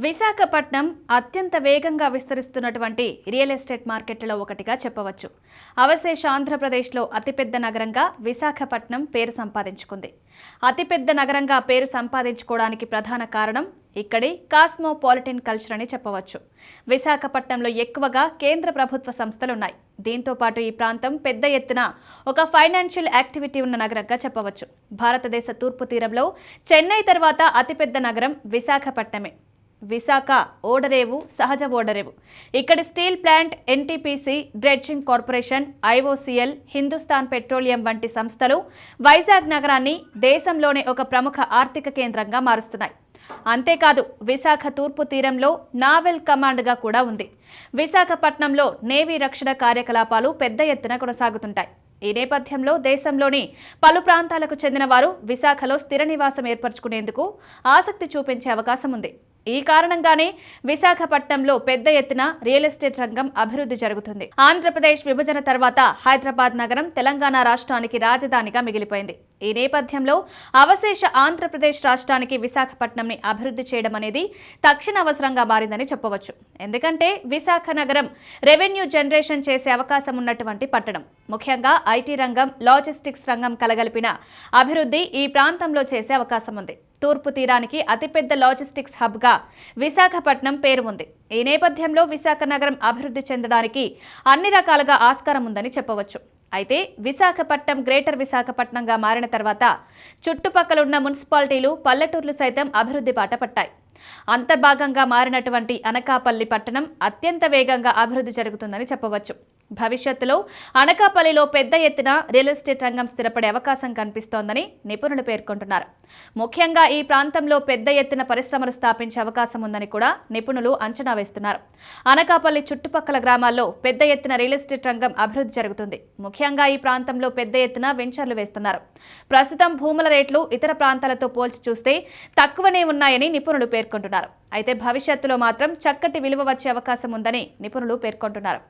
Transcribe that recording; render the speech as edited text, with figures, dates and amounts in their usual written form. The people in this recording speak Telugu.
విశాఖపట్నం అత్యంత వేగంగా విస్తరిస్తున్నటువంటి రియల్ ఎస్టేట్ మార్కెట్లలో ఒకటిగా చెప్పవచ్చు. అవశేష ఆంధ్రప్రదేశ్లో అతిపెద్ద నగరంగా విశాఖపట్నం పేరు సంపాదించుకుంది. అతిపెద్ద నగరంగా పేరు సంపాదించుకోవడానికి ప్రధాన కారణం ఇక్కడి కాస్మోపాలిటన్ కల్చర్ అని చెప్పవచ్చు. విశాఖపట్నంలో ఎక్కువగా కేంద్ర ప్రభుత్వ సంస్థలున్నాయి. దీంతో పాటు ఈ ప్రాంతం పెద్ద ఎత్తున ఒక ఫైనాన్షియల్ యాక్టివిటీ ఉన్న నగరంగా చెప్పవచ్చు. భారతదేశ తూర్పు తీరంలో చెన్నై తర్వాత అతిపెద్ద నగరం విశాఖపట్నమే. విశాఖ ఓడరేవు, సహజ ఓడరేవు. ఇక్కడి steel plant, NTPC, dredging corporation, IOCL, Hindustan petroleum వంటి సంస్థలు వైజాగ్ నగరాన్ని దేశంలోనే ఒక ప్రముఖ ఆర్థిక కేంద్రంగా మారుస్తున్నాయి. అంతేకాదు, విశాఖ తూర్పు తీరంలో నావెల్ కమాండ్గా కూడా ఉంది. విశాఖపట్నంలో నేవీ రక్షణ కార్యకలాపాలు పెద్ద ఎత్తున కొనసాగుతుంటాయి. ఈ నేపథ్యంలో దేశంలోని పలు ప్రాంతాలకు చెందిన వారు విశాఖలో స్థిర నివాసం ఏర్పరచుకునేందుకు ఆసక్తి చూపించే అవకాశం ఉంది. ఈ కారణంగానే విశాఖపట్నంలో పెద్ద ఎత్తున రియల్ ఎస్టేట్ రంగం అభివృద్ధి జరుగుతుంది. ఆంధ్రప్రదేశ్ విభజన తర్వాత హైదరాబాద్ నగరం తెలంగాణ రాష్ట్రానికి రాజధానిగా మిగిలిపోయింది. ఈ నేపథ్యంలో అవశేష ఆంధ్రప్రదేశ్ రాష్ట్రానికి విశాఖపట్నంని అభివృద్ధి చేయడం అనేది తక్షణ అవసరంగా మారిందని చెప్పవచ్చు. ఎందుకంటే విశాఖ నగరం రెవెన్యూ జనరేషన్ చేసే అవకాశం ఉన్నటువంటి పట్టణం. ముఖ్యంగా ఐటీ రంగం, లాజిస్టిక్స్ రంగం కలగలిపిన అభివృద్ధి ఈ ప్రాంతంలో చేసే అవకాశం ఉంది. తూర్పు తీరానికి అతిపెద్ద లాజిస్టిక్స్ హబ్గా విశాఖపట్నం పేరు ఉంది. ఈ నేపథ్యంలో విశాఖ నగరం అభివృద్ధి చెందడానికి అన్ని రకాలుగా ఆస్కారం ఉందని చెప్పవచ్చు. అయితే విశాఖపట్నం గ్రేటర్ విశాఖపట్నంగా మారిన తర్వాత చుట్టుపక్కలున్న మున్సిపాలిటీలు, పల్లెటూర్లు సైతం అభివృద్ధి బాట పట్టాయి. అంతర్భాగంగా మారినటువంటి అనకాపల్లి పట్టణం అత్యంత వేగంగా అభివృద్ధి జరుగుతుందని చెప్పవచ్చు. భవిష్యత్తులో అనకాపల్లిలో పెద్ద ఎత్తున రియల్ ఎస్టేట్ రంగం స్థిరపడే అవకాశం కనిపిస్తోందని నిపుణులు పేర్కొంటున్నారు. ముఖ్యంగా ఈ ప్రాంతంలో పెద్ద ఎత్తున పరిశ్రమలు స్థాపించే అవకాశం ఉందని కూడా నిపుణులు అంచనా వేస్తున్నారు. అనకాపల్లి చుట్టుపక్కల గ్రామాల్లో పెద్ద ఎత్తున రియల్ ఎస్టేట్ రంగం అభివృద్ధి జరుగుతుంది. ముఖ్యంగా ఈ ప్రాంతంలో పెద్ద ఎత్తున వెంచర్లు వేస్తున్నారు. ప్రస్తుతం భూముల రేట్లు ఇతర ప్రాంతాలతో పోల్చి చూస్తే తక్కువనే ఉన్నాయని నిపుణులు పేర్కొంటున్నారు. అయితే భవిష్యత్తులో మాత్రం చక్కటి విలువ వచ్చే అవకాశం ఉందని నిపుణులు పేర్కొంటున్నారు.